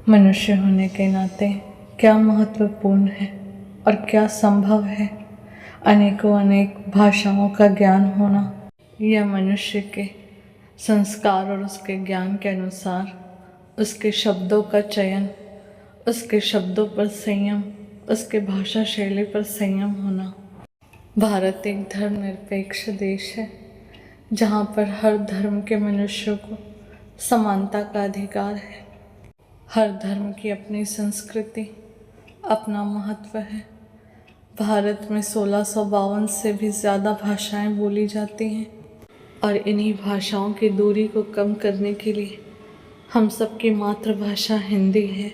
मनुष्य होने के नाते क्या महत्वपूर्ण है और क्या संभव है अनेकों अनेक भाषाओं का ज्ञान होना। यह मनुष्य के संस्कार और उसके ज्ञान के अनुसार उसके शब्दों का चयन, उसके शब्दों पर संयम, उसके भाषा शैली पर संयम होना। भारत एक धर्मनिरपेक्ष देश है जहाँ पर हर धर्म के मनुष्यों को समानता का अधिकार है। हर धर्म की अपनी संस्कृति, अपना महत्व है। भारत में 1652 से भी ज़्यादा भाषाएं बोली जाती हैं और इन्हीं भाषाओं की दूरी को कम करने के लिए हम सबकी मातृभाषा हिंदी है।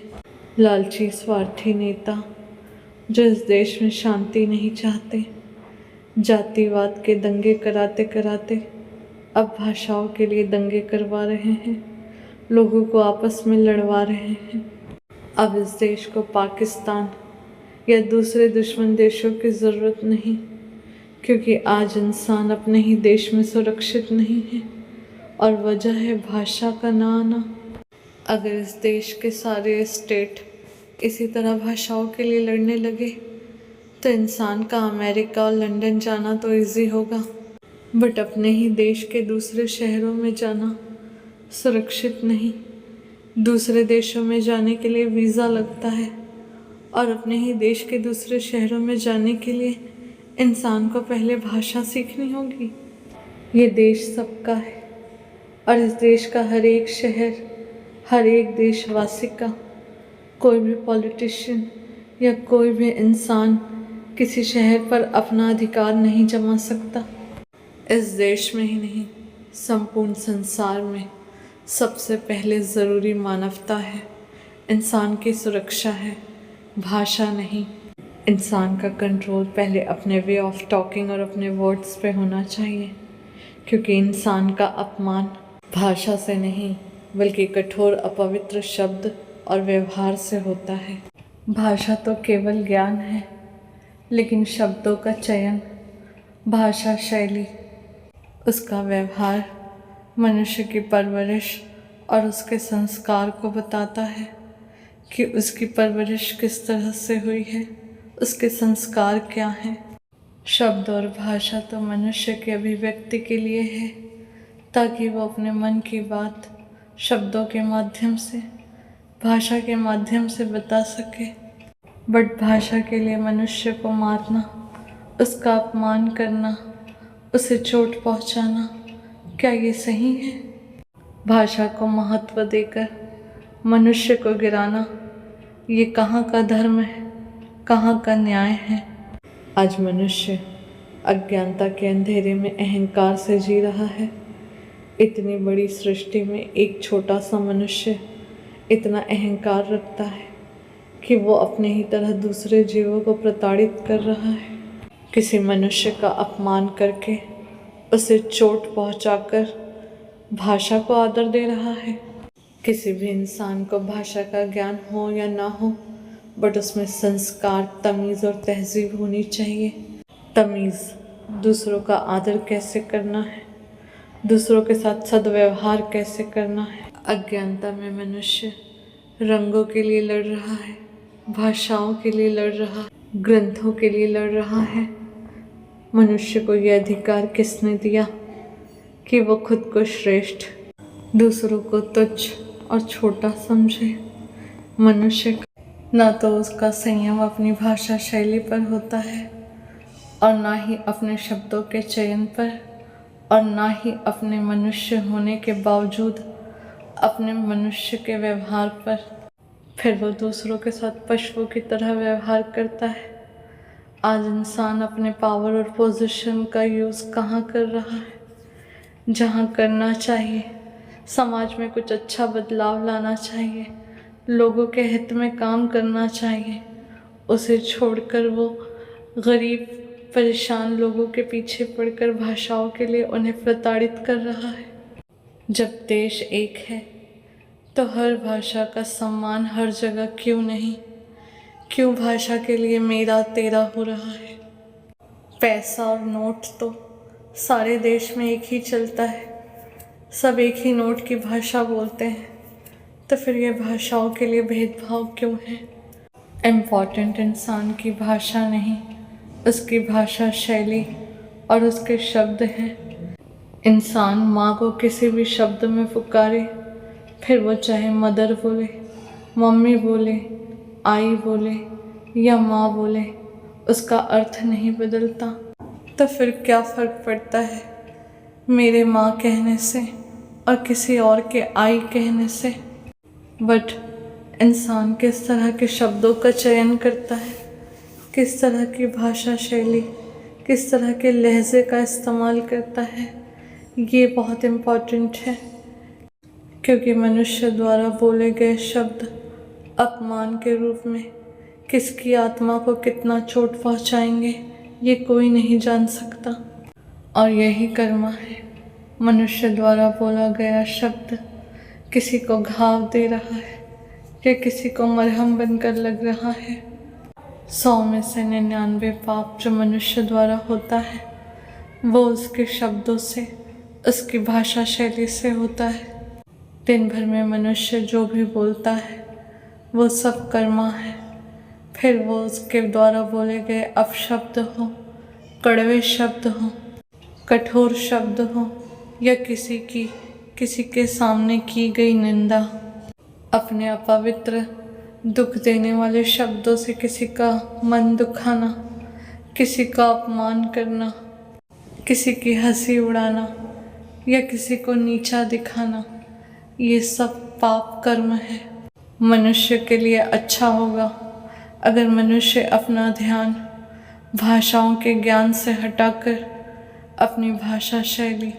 लालची स्वार्थी नेता जो इस देश में शांति नहीं चाहते, जातिवाद के दंगे कराते कराते अब भाषाओं के लिए दंगे करवा रहे हैं, लोगों को आपस में लड़वा रहे हैं। अब इस देश को पाकिस्तान या दूसरे दुश्मन देशों की ज़रूरत नहीं, क्योंकि आज इंसान अपने ही देश में सुरक्षित नहीं है और वजह है भाषा का ना आना। अगर इस देश के सारे स्टेट इसी तरह भाषाओं के लिए लड़ने लगे तो इंसान का अमेरिका और लंदन जाना तो इजी होगा, बट अपने ही देश के दूसरे शहरों में जाना सुरक्षित नहीं। दूसरे देशों में जाने के लिए वीज़ा लगता है और अपने ही देश के दूसरे शहरों में जाने के लिए इंसान को पहले भाषा सीखनी होगी। ये देश सबका है और इस देश का हर एक शहर, हर एक देशवासी का, कोई भी पॉलिटिशियन या कोई भी इंसान किसी शहर पर अपना अधिकार नहीं जमा सकता। इस देश में ही नहीं, संपूर्ण संसार में सबसे पहले ज़रूरी मानवता है, इंसान की सुरक्षा है, भाषा नहीं। इंसान का कंट्रोल पहले अपने वे ऑफ टॉकिंग और अपने वर्ड्स पे होना चाहिए, क्योंकि इंसान का अपमान भाषा से नहीं बल्कि कठोर अपवित्र शब्द और व्यवहार से होता है। भाषा तो केवल ज्ञान है, लेकिन शब्दों का चयन, भाषा शैली, उसका व्यवहार मनुष्य की परवरिश और उसके संस्कार को बताता है कि उसकी परवरिश किस तरह से हुई है, उसके संस्कार क्या हैं। शब्द और भाषा तो मनुष्य के अभिव्यक्ति के लिए है, ताकि वो अपने मन की बात शब्दों के माध्यम से, भाषा के माध्यम से बता सके। बट भाषा के लिए मनुष्य को मारना, उसका अपमान करना, उसे चोट पहुंचाना, क्या ये सही है? भाषा को महत्व देकर मनुष्य को गिराना, ये कहाँ का धर्म है, कहाँ का न्याय है? आज मनुष्य अज्ञानता के अंधेरे में अहंकार से जी रहा है। इतनी बड़ी सृष्टि में एक छोटा सा मनुष्य इतना अहंकार रखता है कि वो अपने ही तरह दूसरे जीवों को प्रताड़ित कर रहा है। किसी मनुष्य का अपमान करके, उसे चोट पहुंचाकर भाषा को आदर दे रहा है। किसी भी इंसान को भाषा का ज्ञान हो या ना हो, बट उसमें संस्कार, तमीज़ और तहजीब होनी चाहिए। तमीज़, दूसरों का आदर कैसे करना है, दूसरों के साथ सद्व्यवहार कैसे करना है। अज्ञानता में मनुष्य रंगों के लिए लड़ रहा है, भाषाओं के लिए लड़ रहा है, ग्रंथों के लिए लड़ रहा है। मनुष्य को यह अधिकार किसने दिया कि वो खुद को श्रेष्ठ, दूसरों को तुच्छ और छोटा समझे? मनुष्य का ना तो उसका संयम अपनी भाषा शैली पर होता है और ना ही अपने शब्दों के चयन पर, और ना ही अपने मनुष्य होने के बावजूद अपने मनुष्य के व्यवहार पर। फिर वो दूसरों के साथ पशुओं की तरह व्यवहार करता है। आज इंसान अपने पावर और पोजीशन का यूज़ कहाँ कर रहा है? जहाँ करना चाहिए, समाज में कुछ अच्छा बदलाव लाना चाहिए, लोगों के हित में काम करना चाहिए, उसे छोड़कर वो गरीब परेशान लोगों के पीछे पड़कर भाषाओं के लिए उन्हें प्रताड़ित कर रहा है। जब देश एक है तो हर भाषा का सम्मान हर जगह क्यों नहीं? क्यों भाषा के लिए मेरा तेरा हो रहा है? पैसा और नोट तो सारे देश में एक ही चलता है, सब एक ही नोट की भाषा बोलते हैं, तो फिर ये भाषाओं के लिए भेदभाव क्यों है? इम्पॉर्टेंट इंसान की भाषा नहीं, उसकी भाषा शैली और उसके शब्द हैं। इंसान माँ को किसी भी शब्द में पुकारे, फिर वो चाहे मदर बोले, मम्मी बोले, आई बोले या माँ बोले, उसका अर्थ नहीं बदलता। तो फिर क्या फ़र्क पड़ता है मेरे माँ कहने से और किसी और के आई कहने से? बट इंसान किस तरह के शब्दों का चयन करता है, किस तरह की भाषा शैली, किस तरह के लहजे का इस्तेमाल करता है, ये बहुत इम्पॉर्टेंट है। क्योंकि मनुष्य द्वारा बोले गए शब्द अपमान के रूप में किसकी आत्मा को कितना चोट पहुंचाएंगे, ये कोई नहीं जान सकता। और यही कर्म है, मनुष्य द्वारा बोला गया शब्द किसी को घाव दे रहा है या किसी को मरहम बनकर लग रहा है। 100 में से 99 पाप जो मनुष्य द्वारा होता है वो उसके शब्दों से, उसकी भाषा शैली से होता है। दिन भर में मनुष्य जो भी बोलता है वो सब कर्मा है। फिर वो उसके द्वारा बोले गए अपशब्द हो, कड़वे शब्द हो, कठोर शब्द हो या किसी के सामने की गई निंदा, अपने अपवित्र दुख देने वाले शब्दों से किसी का मन दुखाना, किसी का अपमान करना, किसी की हंसी उड़ाना या किसी को नीचा दिखाना, ये सब पाप कर्म है। मनुष्य के लिए अच्छा होगा अगर मनुष्य अपना ध्यान भाषाओं के ज्ञान से हटाकर अपनी भाषा शैली,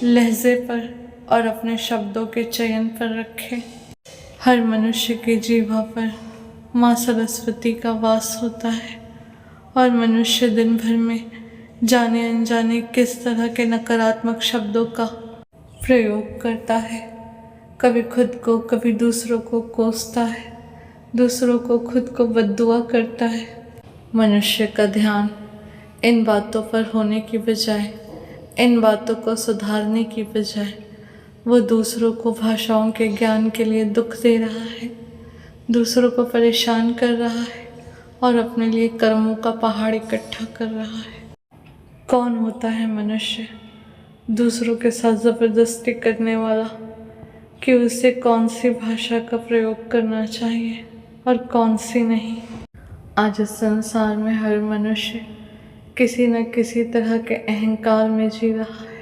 लहजे पर और अपने शब्दों के चयन पर रखे। हर मनुष्य की जीवा पर माँ सरस्वती का वास होता है और मनुष्य दिन भर में जाने अनजाने किस तरह के नकारात्मक शब्दों का प्रयोग करता है। कभी खुद को, कभी दूसरों को कोसता है, दूसरों को खुद को बद्दुआ करता है। मनुष्य का ध्यान इन बातों पर होने की बजाय, इन बातों को सुधारने की बजाय वो दूसरों को भाषाओं के ज्ञान के लिए दुख दे रहा है, दूसरों को परेशान कर रहा है और अपने लिए कर्मों का पहाड़ इकट्ठा कर रहा है। कौन होता है मनुष्य दूसरों के साथ ज़बरदस्ती करने वाला कि उसे कौन सी भाषा का प्रयोग करना चाहिए और कौन सी नहीं? आज इस संसार में हर मनुष्य किसी न किसी तरह के अहंकार में जी रहा है।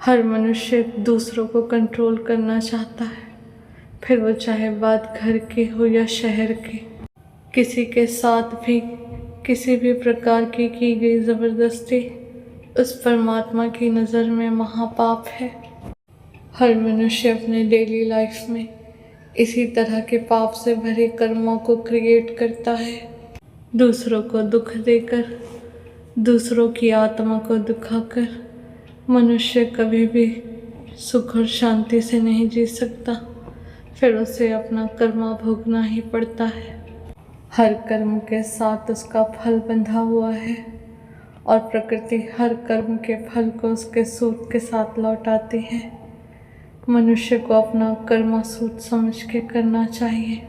हर मनुष्य दूसरों को कंट्रोल करना चाहता है, फिर वो चाहे बात घर की हो या शहर की। किसी के साथ भी किसी भी प्रकार की गई ज़बरदस्ती उस परमात्मा की नज़र में महापाप है। हर मनुष्य अपने डेली लाइफ में इसी तरह के पाप से भरे कर्मों को क्रिएट करता है, दूसरों को दुख देकर, दूसरों की आत्मा को दुखाकर। मनुष्य कभी भी सुख और शांति से नहीं जी सकता, फिर उसे अपना कर्म भोगना ही पड़ता है। हर कर्म के साथ उसका फल बंधा हुआ है और प्रकृति हर कर्म के फल को उसके सूद के साथ लौटाती है। मनुष्य को अपना कर्म सूद समझ के करना चाहिए।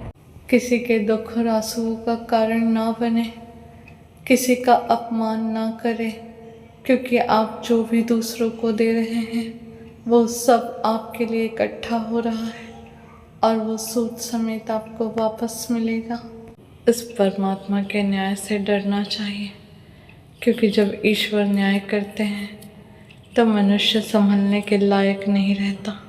किसी के दुख और आंसुओं का कारण ना बने, किसी का अपमान ना करे, क्योंकि आप जो भी दूसरों को दे रहे हैं वो सब आपके लिए इकट्ठा हो रहा है और वो सूद समेत आपको वापस मिलेगा। इस परमात्मा के न्याय से डरना चाहिए, क्योंकि जब ईश्वर न्याय करते हैं तो मनुष्य संभलने के लायक नहीं रहता।